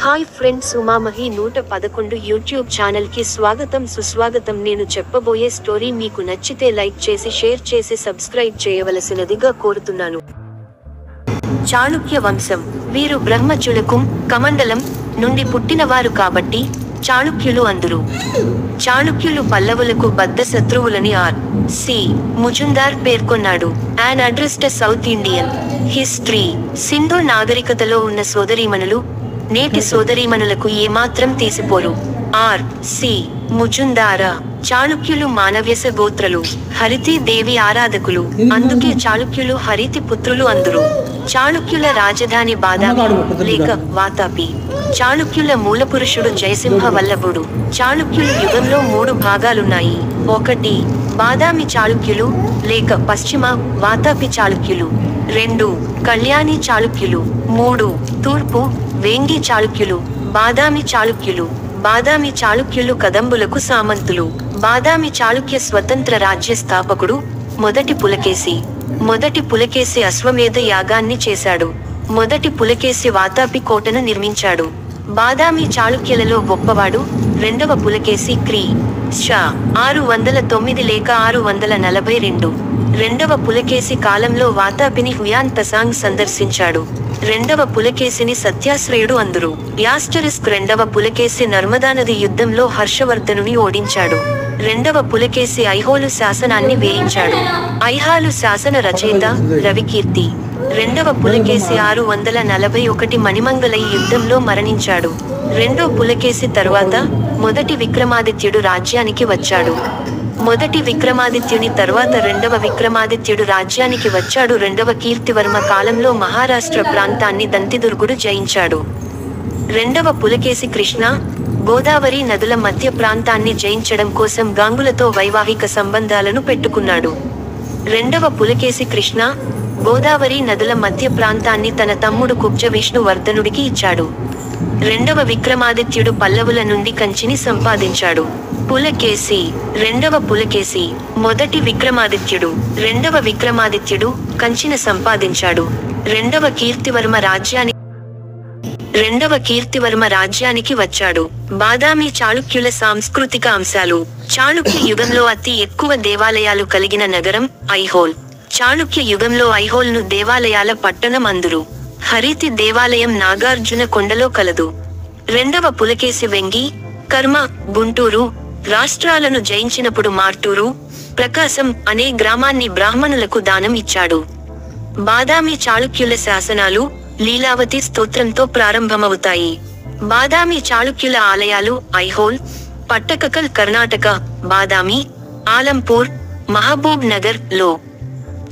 Hi friends, ఉమామహి 111 YouTube channel కి స్వాగతం సుస్వాగతం. నేను చెప్పబోయే స్టోరీ మీకు నచ్చితే లైక్ చేసి షేర్ చేసి సబ్స్క్రైబ్ చేయవలసినదిగా కోరుతున్నాను. చాళుక్య వంశం. వీరు బ్రహ్మచులకుం కమండలం నుండి పుట్టినవారు కాబట్టి చాళుక్యులు అందురు. చాళుక్యులు పల్లవులకు బద్ధ శత్రువులని సి ముజుందార్ పేర్కొన్నాడు. And addressed South Indian history. Sindhu నాగరికతలో ఉన్న సోదరీమణులు నేటి సోదరీమణులకు ఏమాత్రం తీసిపోరు. సి ముజుందార. చాళుక్యులు మానవ్యస గోత్రలు, హరితి దేవి ఆరాధకులు, అందుకే చాళుక్యులు హరితి పుత్రులు అందురు. చాళుక్యుల రాజధాని బాదామి లేక వాతాపి. చాళుక్యుల మూలపురుషుడు జయసింహ వల్లభుడు. చాళుక్యుల యుగంలో 3 భాగాలున్నాయి. 1 బాదామి చాళుక్యులు లేక పశ్చిమ వాతాపి చాళుక్యులు. 2 కళ్యాణి చాళుక్యులు. 3 తూర్పు వేంగి చాళుక్యులు. బాదామి చాళుక్యులు. బాదామి చాళుక్యులు కదంబులకు సామంతులు. బాదామి చాళుక్య స్వతంత్ర రాజ్య స్థాపకుడు మొదటి పులకేసి. మొదటి పులకేసి అశ్వమేధ యాగాన్ని చేశాడు. మొదటి పులకేసి వాతాపి కోటను నిర్మించాడు. బాదామి చాళుక్యులలో గొప్పవాడు రెండవ పులకేసి క్రీ. శ 609 లేక 642. రెండవ పులకేసి కాలంలో వాతాపిని హ్యుయాన్ తసాంగ్ సందర్శించాడు. రెండవ పులకేసిని సత్యాశ్రయుడు అందురు. యాస్టరిస్క్. రెండవ పులకేసి నర్మదానది యుద్ధంలో హర్షవర్ధనుని ఓడించాడు. రెండవ పులకేసి ఐహోలు శాసనాన్ని వేయించాడు. ఐహాలు శాసన రచయిత రవికీర్తి. రెండవ పులకేసి 641 మణిమంగళై యుద్ధంలో మరణించాడు. రెండో పులకేసి తరువాత మొదటి విక్రమాదిత్యుడు రాజ్యానికి వచ్చాడు. మొదటి విక్రమాదిత్యుని తర్వాత రెండవ విక్రమాదిత్యుడు రాజ్యానికి వచ్చాడు. రెండవ కీర్తివర్మ కాలంలో మహారాష్ట్ర ప్రాంతాన్ని దంతిదుర్గుడు జయించాడు. రెండవ పులకేసి కృష్ణ గోదావరి నదుల మధ్య ప్రాంతాన్ని జయించడం కోసం గాంగులతో వైవాహిక సంబంధాలను పెట్టుకున్నాడు. రెండవ పులకేసి కృష్ణ గోదావరి నదుల మధ్య ప్రాంతాన్ని తన తమ్ముడు కుబ్జ విష్ణువర్ధనుడికి ఇచ్చాడు. రెండవ విక్రమాదిత్యుడు పల్లవుల నుండి కంచిని సంపాదించాడు. పులకేసి. రెండవ పులకేసి మొదటి విక్రమాదిత్యుడు. రెండవ విక్రమాదిత్యుడు కంచిని సంపాదించాడు. రెండవ కీర్తివర్మ రాజ్యానికి వచ్చాడు. బాదామి చాళుక్యుల సాంస్కృతిక అంశాలు. చాళుక్య యుగంలో అతి ఎక్కువ దేవాలయాలు కలిగిన నగరం ఐహోల్. చాళుక్య యుగంలో ఐహోల్ను దేవాలయాల పట్టణం అందురు. హరితి దేవాలయం నాగార్జున కొండలో కలదు. రెండవ పులకేసి వెంగి కర్మ గుంటూరు రాష్ట్రాలను జయించినప్పుడు మార్టూరు ప్రకాశం అనే గ్రామాన్ని బ్రాహ్మణులకు దానం ఇచ్చాడు. బాదామి చాళుక్యుల శాసనాలు లీలావతి స్తోత్రంతో ప్రారంభమవుతాయి. బాదామి చాళుక్యుల ఆలయాలు ఐహోల్, పట్టకకల్ కర్ణాటక, బాదామి, ఆలంపూర్, మహబూబ్ నగర్ లో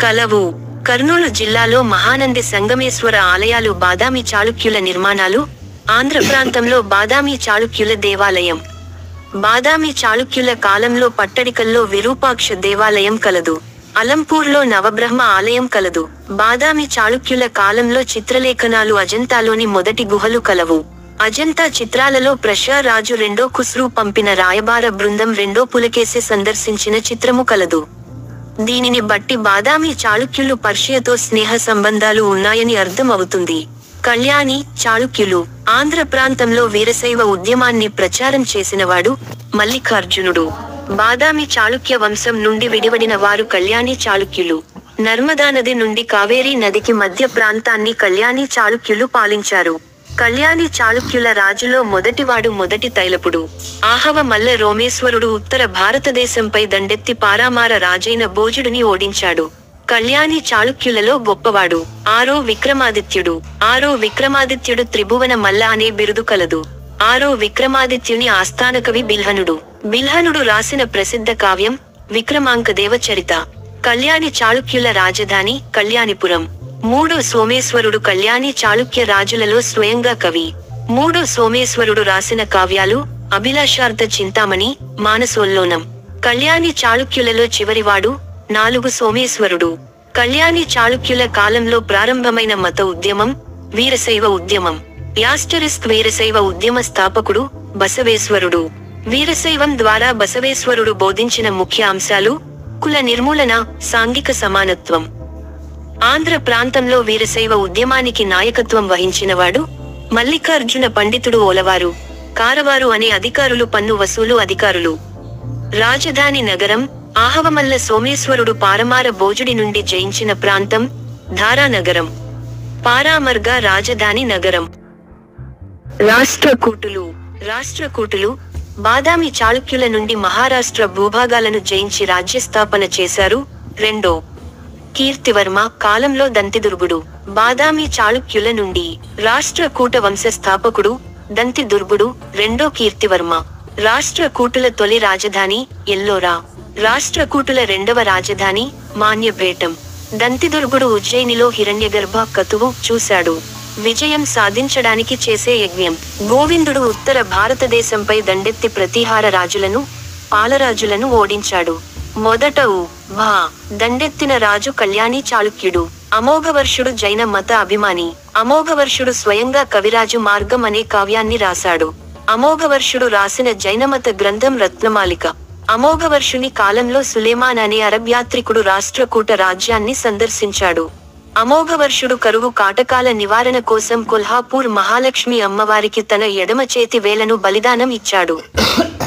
కలవు. కర్నూలు జిల్లాలో మహానంది సంగమేశ్వర ఆలయాలు బాదామి చాళుక్యుల నిర్మాణాలు. ఆంధ్ర ప్రాంతంలో బాదామి చాళుక్యుల దేవాలయం. బాదామి చాళుక్యుల కాలంలో పట్టడికల్లో విరూపాక్ష దేవాలయం కలదు. అలంపూర్లో నవబ్రహ్మ ఆలయం కలదు. బాదామి చాళుక్యుల కాలంలో చిత్రలేఖనాలు అజంతాలోని మొదటి గుహలు కలవు. అజంతా చిత్రాలలో ప్రషా రాజు రెండో ఖుస్రూ పంపిన రాయబార బృందం రెండో పులకేసి సందర్శించిన చిత్రము కలదు. దీనిని బట్టి బాదామి చాళుక్యులు పర్షియాతో స్నేహ సంబంధాలు ఉన్నాయని అర్థం అవుతుంది. కళ్యాణి చాళుక్యులు. ఆంధ్ర ప్రాంతంలో వీరశైవ ఉద్యమాన్ని ప్రచారం చేసినవాడు మల్లికార్జునుడు. బాదామి చాళుక్య వంశం నుండి విడివడిన వారు కళ్యాణి చాళుక్యులు. నర్మదా నది నుండి కావేరీ నదికి మధ్య ప్రాంతాన్ని కళ్యాణి చాళుక్యులు పాలించారు. కళ్యాణి చాళుక్యుల రాజులో మొదటివాడు మొదటి తైలపుడు. ఆహవ మల్ల రోమేశ్వరుడు ఉత్తర భారతదేశంపై దండెత్తి పారామార రాజైన భోజుడిని ఓడించాడు. కళ్యాణి చాళుక్యులలో గొప్పవాడు ఆరో విక్రమాదిత్యుడు. ఆరో విక్రమాదిత్యుడు త్రిభువన మల్ల అనే బిరుదు కలదు. ఆరో విక్రమాదిత్యుని ఆస్థానకవి బిల్హనుడు. బిల్హనుడు రాసిన ప్రసిద్ధ కావ్యం విక్రమాంకదేవ చరిత. కళ్యాణి చాళుక్యుల రాజధాని కళ్యాణిపురం. 3 సోమేశ్వరుడు కళ్యాణి చాళుక్య రాజులలో స్వయంగా కవి. 3 సోమేశ్వరుడు రాసిన కావ్యాలు అభిలాషార్థ చింతామణి, మానసోల్లోనం. కళ్యాణి చాళుక్యులలో చివరివాడు 4 సోమేశ్వరుడు. కళ్యాణి చాళుక్యుల కాలంలో ప్రారంభమైన మత ఉద్యమం వీరశైవ ఉద్యమం. యాస్టరిస్క్. వీరశైవ ఉద్యమ స్థాపకుడు బసవేశ్వరుడు. వీరశైవం ద్వారా బసవేశ్వరుడు బోధించిన ముఖ్య అంశాలు కుల నిర్మూలన, సాంఘిక సమానత్వం. ఆంధ్ర ప్రాంతంలో వీరశైవ ఉద్యమానికి నాయకత్వం వహించినవాడు మల్లికార్జున పండితుడు ఓలవారు, కారవారు అనే అధికారులు పన్ను వసూలు అధికారులు. రాజధాని నగరం ఆహవమల్ల సోమేశ్వరుడు పారమార భోజుడి నుండి జయించిన ప్రాంతం ధారానగరం. పారామర్గా రాజధాని నగరం. రాష్ట్రకూటులు బాదామి చాళుక్యుల నుండి మహారాష్ట్ర భూభాగాలను జయించి రాజ్యస్థాపన చేశారు. రెండో కీర్తివర్మ కాలంలో దంతిదుర్గుడు బాదామి చాళుక్యుల నుండి రాష్ట్రకూట వంశ స్థాపకుడు దంతిదుర్గుడు. రెండో కీర్తివర్మ. రాష్ట్రకూటుల తొలి రాజధాని ఎల్లోరా. రాష్ట్రకూటుల రెండవ రాజధాని మాన్యపేటం. దంతిదుర్గుడు ఉజ్జయినిలో హిరణ్యగర్భ కతువు చూశాడు. విజయం సాధించడానికి చేసే యజ్ఞం. గోవిందుడు ఉత్తర భారతదేశంపై దండెత్తి ప్రతీహార రాజులను పాలరాజులను ఓడించాడు. మొదట దండెత్తిన రాజు కళ్యాణి చాళుక్యుడు. అమోఘవర్షుడు జైన మత అభిమాని. అమోఘవర్షుడు స్వయంగా కవిరాజు మార్గం అనే కావ్యాన్ని రాశాడు. అమోఘవర్షుడు రాసిన జైనమత గ్రంథం రత్నమాలిక. అమోఘవర్షుని కాలంలో సులేమాన్ అనే అరబ్యాత్రికుడు రాష్ట్రకూట రాజ్యాన్ని సందర్శించాడు. అమోఘవర్షుడు కరువు కాటకాల నివారణ కోసం కొల్హాపూర్ మహాలక్ష్మి అమ్మవారికి తన ఎడమ చేతి వేలను బలిదానం ఇచ్చాడు.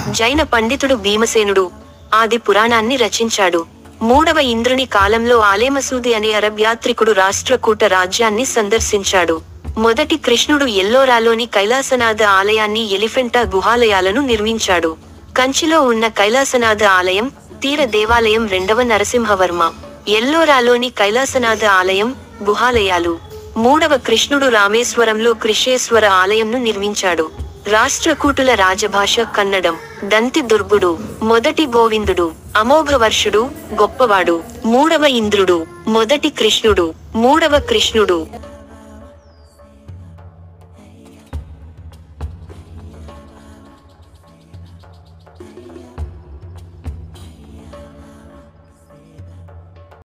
జైన పండితుడు భీమసేనుడు ఆది పురాణాన్ని రచించాడు. మూడవ ఇంద్రుని కాలంలో ఆలేమసూది అనే అరబ్యాత్రికుడు రాష్ట్రకూట రాజ్యాన్ని సందర్శించాడు. మొదటి కృష్ణుడు ఎల్లోరాలోని కైలాసనాథ ఆలయాన్ని ఎలిఫెంటా గుహాలయాలను నిర్మించాడు. కంచిలో ఉన్న కైలాసనాథ ఆలయం, తీర దేవాలయం రెండవ నరసింహవర్మ. ఎల్లోరాలోని కైలాసనాథ ఆలయం, గుహాలయాలు. మూడవ కృష్ణుడు రామేశ్వరంలో కృషేశ్వర ఆలయంను నిర్మించాడు. రాష్ట్రకూటుల రాజభాష కన్నడం. దంతిదుర్గుడు మొదటి గోవిందుడు. అమోఘవర్షుడు గొప్పవాడు. మూడవ ఇంద్రుడు. మొదటి కృష్ణుడు. మూడవ కృష్ణుడు.